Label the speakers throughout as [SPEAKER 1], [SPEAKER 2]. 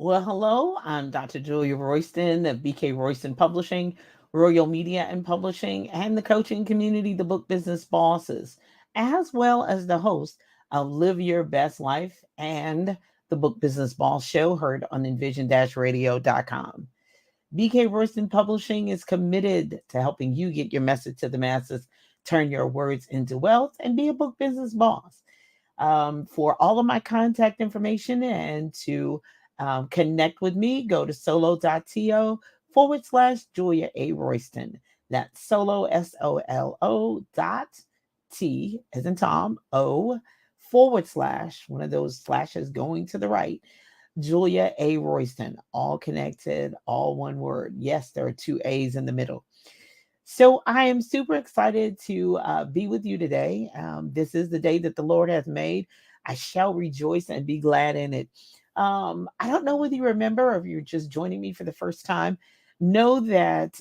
[SPEAKER 1] Well, hello, I'm Dr. Julia Royston of BK Royston Publishing, Royal Media and Publishing, and the coaching community, the Book Business Bosses, as well as the host of Live Your Best Life and the Book Business Boss Show, heard on envision-radio.com. BK Royston Publishing is committed to helping you get your message to the masses, turn your words into wealth, and be a book business boss. For all of my contact information and to connect with me, go to solo.to/Julia A. Royston. That's solo, SOLO dot T as in Tom, O / one of those slashes going to the right, Julia A. Royston, all connected, all one word. Yes, there are two A's in the middle. So I am super excited to be with you today. This is the day that the Lord has made. I shall rejoice and be glad in it. I don't know whether you remember or if you're just joining me for the first time. Know that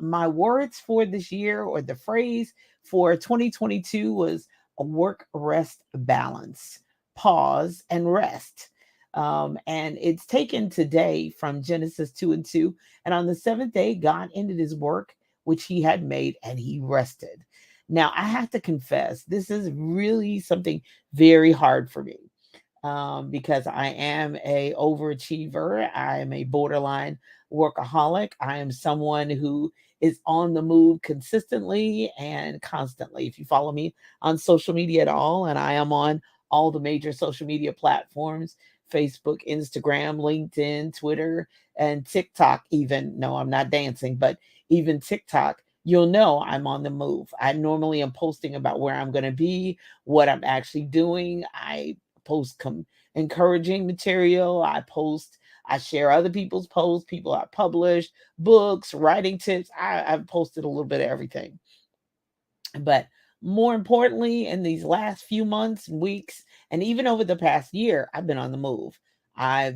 [SPEAKER 1] my words for this year or the phrase for 2022 was a work, rest, balance, pause, and rest. And it's taken today from Genesis 2:2. And on the seventh day, God ended his work which he had made, and he rested. Now, I have to confess, this is really something very hard for me because I am a overachiever. I am a borderline workaholic. I am someone who is on the move consistently and constantly. If you follow me on social media at all, and I am on all the major social media platforms, Facebook, Instagram, LinkedIn, Twitter, and TikTok, even. No, I'm not dancing, but even TikTok, you'll know I'm on the move. I normally am posting about where I'm going to be, what I'm actually doing. I post encouraging material. I share other people's posts, people I publish, books, writing tips. I've posted a little bit of everything. But more importantly, in these last few months, weeks, and even over the past year, I've been on the move. I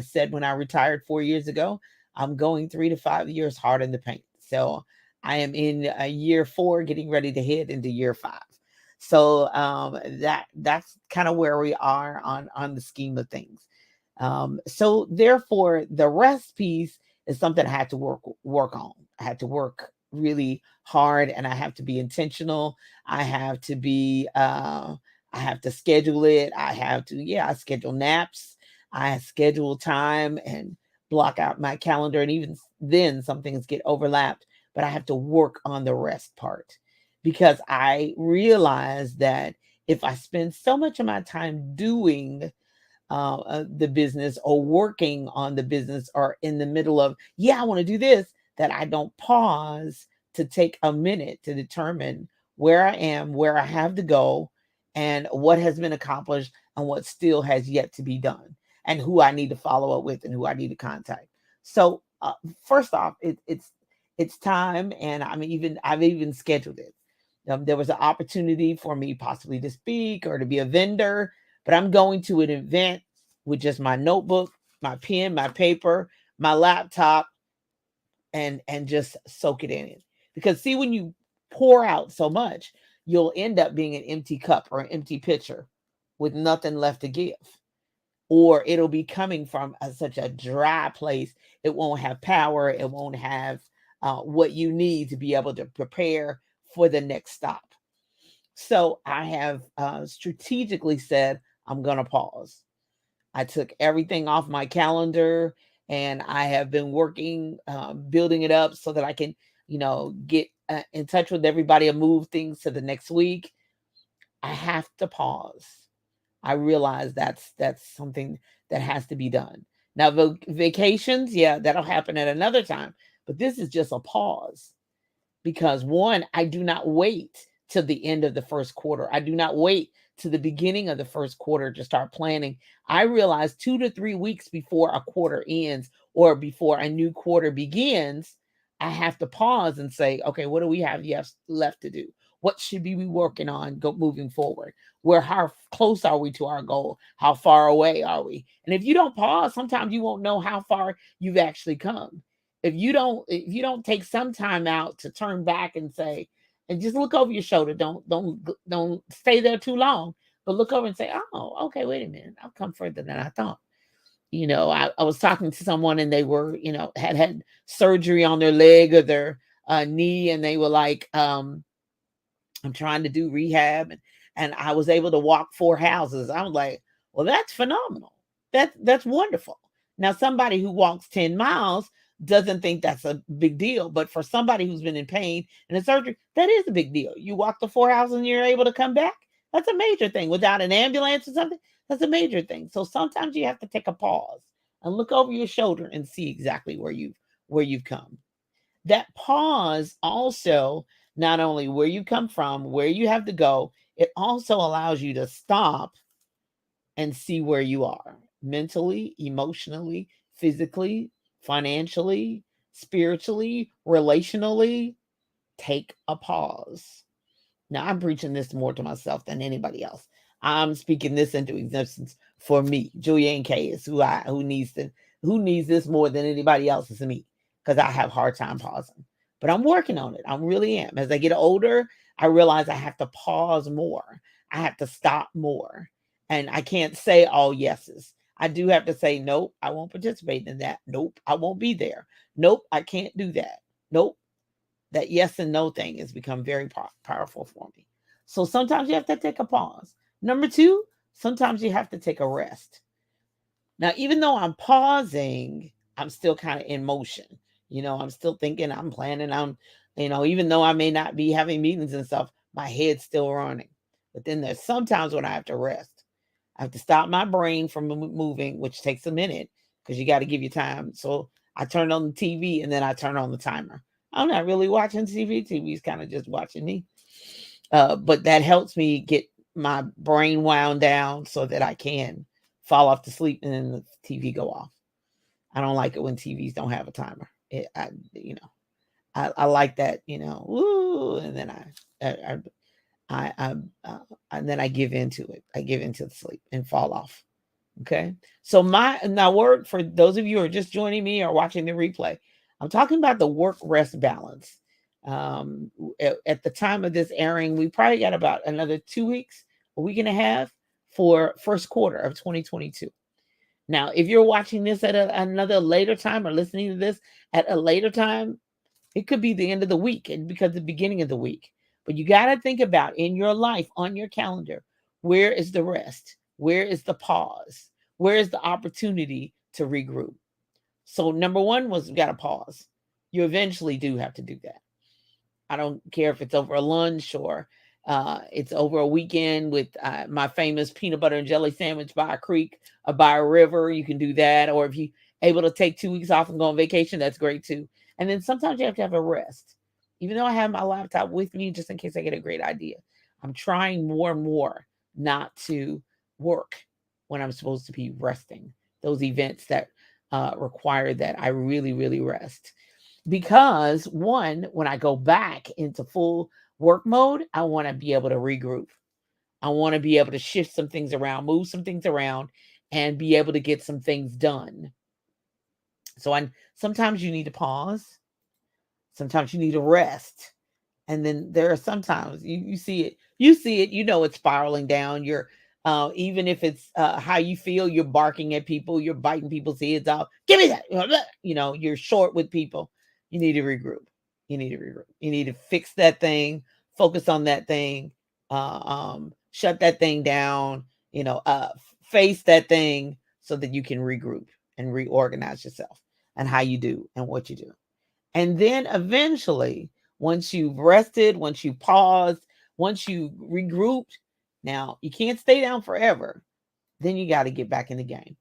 [SPEAKER 1] said when I retired 4 years ago, I'm going 3 to 5 years hard in the paint. So I am in year four, getting ready to head into year five. So that's kind of where we are on the scheme of things. So therefore, the rest piece is something I had to work on. I had to work really hard, and I have to be intentional. I have to be. I have to schedule it. I have to. Yeah, I schedule naps. I schedule time and block out my calendar, and even then, some things get overlapped. But I have to work on the rest part because I realize that if I spend so much of my time doing the business or working on the business or in the middle of, yeah, I want to do this, that I don't pause to take a minute to determine where I am, where I have to go, and what has been accomplished and what still has yet to be done, and who I need to follow up with and who I need to contact. So, first off, it's time, and I've even scheduled it. There was an opportunity for me possibly to speak or to be a vendor, but I'm going to an event with just my notebook, my pen, my paper, my laptop, and just soak it in. Because see, when you pour out so much, you'll end up being an empty cup or an empty pitcher with nothing left to give. Or it'll be coming from such a dry place. It won't have power. It won't have what you need to be able to prepare for the next stop. So I have strategically said, I'm going to pause. I took everything off my calendar and I have been working, building it up so that I can, get in touch with everybody and move things to the next week. I have to pause. I realize that's something that has to be done. Now, vacations, yeah, that'll happen at another time. But this is just a pause because one, I do not wait till the end of the first quarter. I do not wait to the beginning of the first quarter to start planning. I realize 2 to 3 weeks before a quarter ends or before a new quarter begins, I have to pause and say, okay, what do we have left to do? What should we be working on moving forward? How close are we to our goal? How far away are we? And if you don't pause, sometimes you won't know how far you've actually come. If you don't take some time out to turn back and say, and just look over your shoulder. Don't stay there too long, but look over and say, oh, okay, wait a minute. I've come further than I thought. I was talking to someone and they were, had surgery on their leg or their knee, and they were like, I'm trying to do rehab, and I was able to walk 4 houses. I was like, well, that's phenomenal. That's wonderful. Now, somebody who walks 10 miles doesn't think that's a big deal, but for somebody who's been in pain and a surgery, that is a big deal. You walk the 4 houses and you're able to come back. That's a major thing. Without an ambulance or something, that's a major thing. So sometimes you have to take a pause and look over your shoulder and see exactly where you've come. That pause also, not only where you come from, where you have to go, it also allows you to stop and see where you are mentally, emotionally, physically, financially, spiritually, relationally. Take a pause. Now, I'm preaching this more to myself than anybody else. I'm speaking this into existence for me. Julianne K is who needs this more than anybody else is me, because I have a hard time pausing. But I'm working on it. I really am. As I get older, I realize I have to pause more. I have to stop more. And I can't say all yeses. I do have to say, nope, I won't participate in that. Nope, I won't be there. Nope, I can't do that. Nope, that yes and no thing has become very powerful for me. So sometimes you have to take a pause. Number two, sometimes you have to take a rest. Now, even though I'm pausing, I'm still kind of in motion. I'm still thinking, I'm planning, even though I may not be having meetings and stuff, my head's still running. But then there's sometimes when I have to rest. I have to stop my brain from moving, which takes a minute because you got to give you time. So I turn on the TV and then I turn on the timer. I'm not really watching TV. TV is kind of just watching me. But that helps me get my brain wound down so that I can fall off to sleep and then the TV go off. I don't like it when TVs don't have a timer. I like that, woo, and then I and then I give into it. I give into the sleep and fall off. Okay. So my now word for those of you who are just joining me or watching the replay, I'm talking about the work rest balance. At the time of this airing, we probably got about another 2 weeks, a week and a half for first quarter of 2022. Now, if you're watching this at another later time or listening to this at a later time, it could be the end of the week and because the beginning of the week. But you got to think about in your life, on your calendar, where is the rest? Where is the pause? Where is the opportunity to regroup? So number one was we got to pause. You eventually do have to do that. I don't care if it's over a lunch or it's over a weekend with my famous peanut butter and jelly sandwich by a creek or by a river. You can do that. Or if you able to take 2 weeks off and go on vacation, that's great too. And then sometimes you have to have a rest. Even though I have my laptop with me just in case I get a great idea, I'm trying more and more not to work when I'm supposed to be resting. Those events that require that I really, really rest. Because one, when I go back into full work mode, I want to be able to regroup. I want to be able to shift some things around, move some things around, and be able to get some things done. So sometimes you need to pause. Sometimes you need to rest. And then there are sometimes you see it, it's spiraling down. You're even if it's how you feel, you're barking at people, you're biting people's heads off. Give me that. You're short with people. You need to regroup. You need to fix that thing, focus on that thing, shut that thing down, face that thing so that you can regroup and reorganize yourself and how you do and what you do. And then eventually, once you've rested, once you paused, once you regrouped, now you can't stay down forever. Then you got to get back in the game.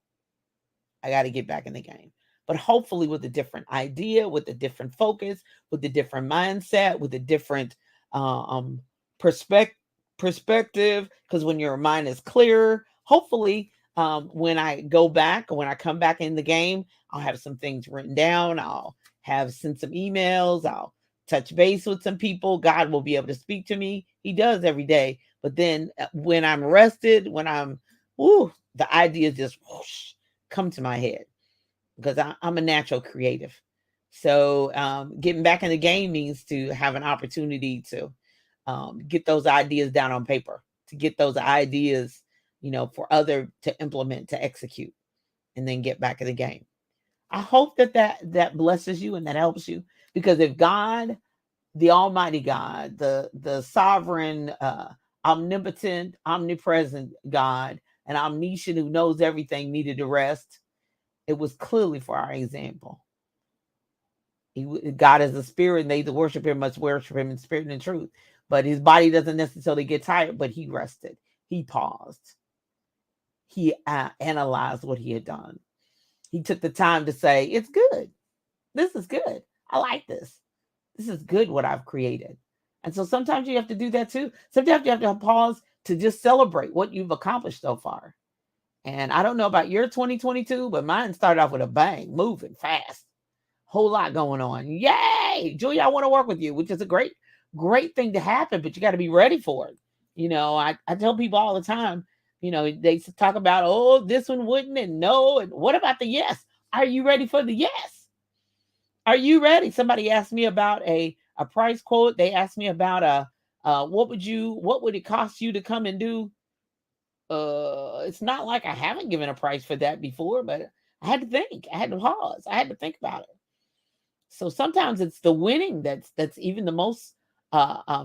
[SPEAKER 1] I got to get back in the game. But hopefully, with a different idea, with a different focus, with a different mindset, with a different um, perspective. Perspective, because when your mind is clearer, hopefully, when I go back, when I come back in the game, I'll have some things written down. I'll have sent some emails. I'll touch base with some people. God will be able to speak to me. He does every day. But then when I'm rested, when the ideas just whoosh, come to my head because I'm a natural creative. So getting back in the game means to have an opportunity to get those ideas down on paper, to get those ideas, for other to implement, to execute. and then get back in the game. I hope that blesses you and that helps you, because if God, the Almighty God, the sovereign, omnipotent, omnipresent God, and omniscient, who knows everything, needed to rest, it was clearly for our example. God is a spirit, and they that worship him must worship him in spirit and in truth. But his body doesn't necessarily get tired, but he rested. He paused. He analyzed what he had done. He took the time to say, it's good. This is good. I like this. This is good what I've created. And so sometimes you have to do that too. Sometimes you have to pause to just celebrate what you've accomplished so far. And I don't know about your 2022, but mine started off with a bang, moving fast. Whole lot going on. Yay! Julia, I want to work with you, which is a great thing to happen, but you got to be ready for it. I tell people all the time, they talk about, oh, this one wouldn't, and no, and what about the yes? Are you ready for the yes? Are you ready? Somebody asked me about a price quote. They asked me about what would it cost you to come and do? It's not like I haven't given a price for that before, but I had to think. I had to pause. I had to think about it. So sometimes it's the winning that's even the most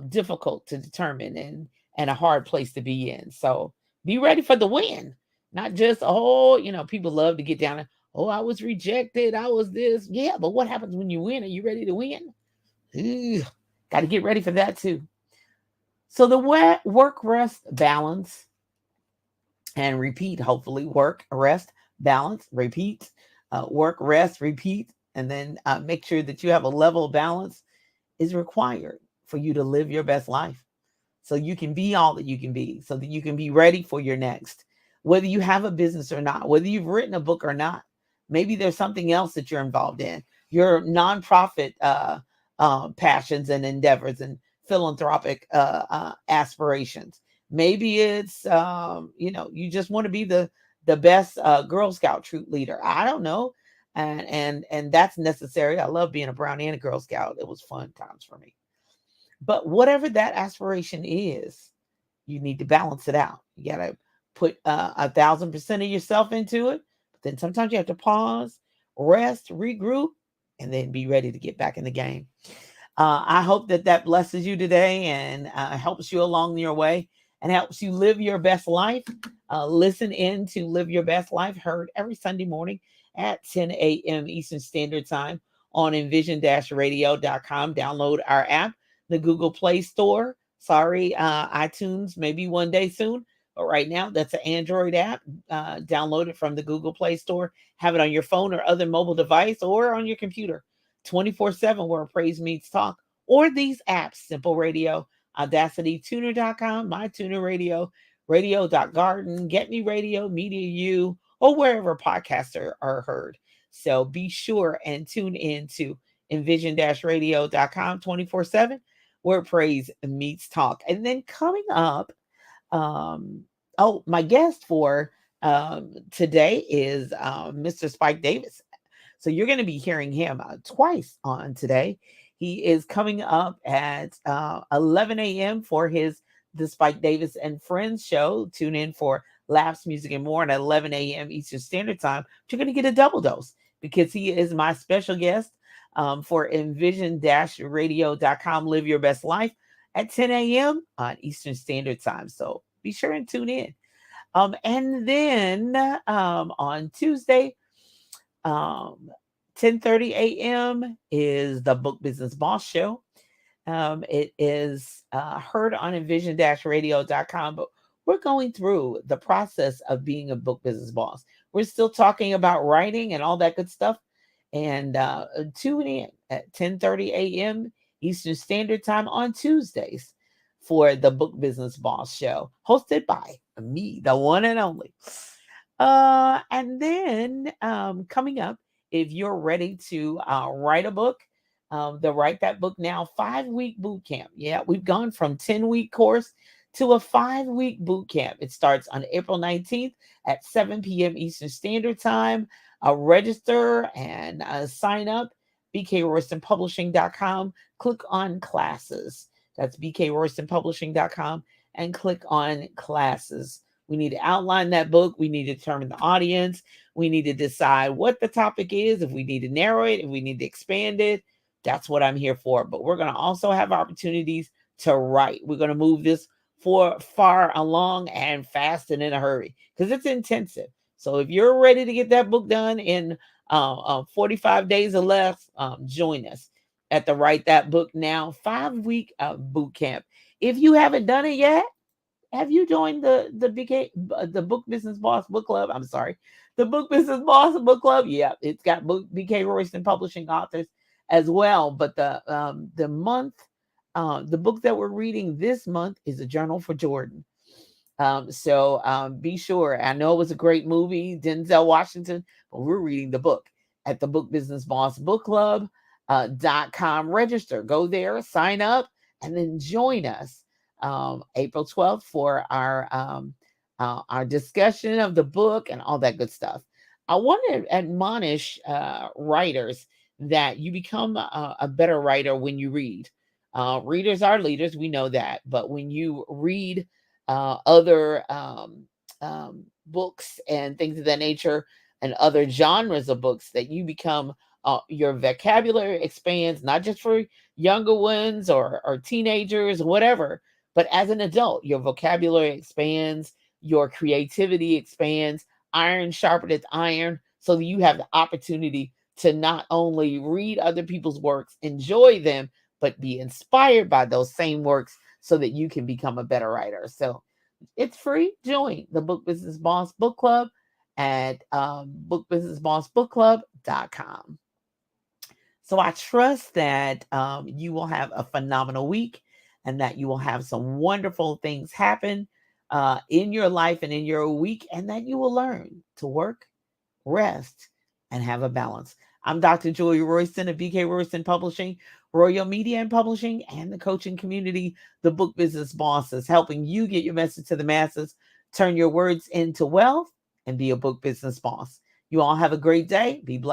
[SPEAKER 1] difficult to determine, and a hard place to be in. So be ready for the win, not just, people love to get down and, oh, I was rejected, I was this. Yeah, but what happens when you win? Are you ready to win? Got to get ready for that too. So the work, rest, balance, and repeat. Hopefully, work, rest, balance, repeat. Work, rest, repeat, and then make sure that you have a level of balance is required for you to live your best life, so you can be all that you can be, so that you can be ready for your next. Whether you have a business or not, whether you've written a book or not, maybe there's something else that you're involved in, your nonprofit passions and endeavors and philanthropic aspirations. Maybe it's you just want to be the best Girl Scout troop leader. I don't know, and that's necessary. I love being a Brownie and a Girl Scout. It was fun times for me. But whatever that aspiration is, you need to balance it out. You gotta put 1,000% of yourself into it. But then sometimes you have to pause, rest, regroup, and then be ready to get back in the game. I hope that blesses you today, and helps you along your way, and helps you live your best life. Listen in to Live Your Best Life, heard every Sunday morning at 10 a.m. Eastern Standard Time on envision-radio.com. Download our app, the Google Play Store. Sorry, iTunes, maybe one day soon. But right now, that's an Android app. Download it from the Google Play Store. Have it on your phone or other mobile device, or on your computer. 24/7, where praise meets talk, or these apps: Simple Radio, Audacity, Tuner.com, My Tuner Radio, Radio.garden, Get Me Radio, Media U, or wherever podcasts are heard. So be sure and tune in to envision-radio.com 24/7, where praise meets talk. And then coming up, my guest for today is Mr. Spike Davis. So you're going to be hearing him twice on today. He is coming up at 11 a.m. for the Spike Davis and Friends show. Tune in for laughs, music, and more, and at 11 a.m. Eastern Standard Time. You're going to get a double dose, because he is my special guest for envision-radio.com. Live Your Best Life at 10 a.m. on Eastern Standard Time. So be sure and tune in. And then on Tuesday, 10:30 a.m. is the Book Business Boss Show. It is heard on envision-radio.com, but we're going through the process of being a book business boss. We're still talking about writing and all that good stuff. And tune in at 10:30 a.m. Eastern Standard Time on Tuesdays for the Book Business Boss Show, hosted by me, the one and only. And then coming up, if you're ready to write a book, the Write That Book Now 5-week boot camp. Yeah, we've gone from 10-week course to a 5-week boot camp. It starts on April 19th at 7 p.m. Eastern Standard Time. Register and sign up, bkroystonpublishing.com. Click on classes. That's bkroystonpublishing.com, and click on classes. We need to outline that book. We need to determine the audience. We need to decide what the topic is, if we need to narrow it, if we need to expand it. That's what I'm here for. But we're going to also have opportunities to write. We're going to move this for far along and fast and in a hurry because it's intensive. So if you're ready to get that book done in 45 days or less, join us at the Write That Book Now 5-week boot camp. If you haven't done it yet, have you joined the Book Business Boss Book Club? I'm sorry, the Book Business Boss Book Club. Yeah, it's got BK Royston Publishing authors as well. But the book that we're reading this month is A Journal for Jordan. So be sure. I know it was a great movie, Denzel Washington, but we're reading the book at the Book Business Boss Book Club .com. Register, go there, sign up, and then join us April 12th for our discussion of the book and all that good stuff. I want to admonish writers that you become a better writer when you read. Readers are leaders, we know that, but when you read other books and things of that nature and other genres of books, that you become your vocabulary expands, not just for younger ones or teenagers or whatever, but as an adult, your vocabulary expands, your creativity expands, iron sharpeneth iron, so that you have the opportunity to not only read other people's works, enjoy them, but be inspired by those same works so that you can become a better writer. So it's free. Join the Book Business Boss Book Club at bookbusinessbossbookclub.com. So I trust that you will have a phenomenal week and that you will have some wonderful things happen in your life and in your week, and that you will learn to work, rest, and have a balance. I'm Dr. Joy Royston of BK Royston Publishing, Royal Media and Publishing, and the coaching community, the Book Business Bosses, helping you get your message to the masses, turn your words into wealth, and be a book business boss. You all have a great day. Be blessed.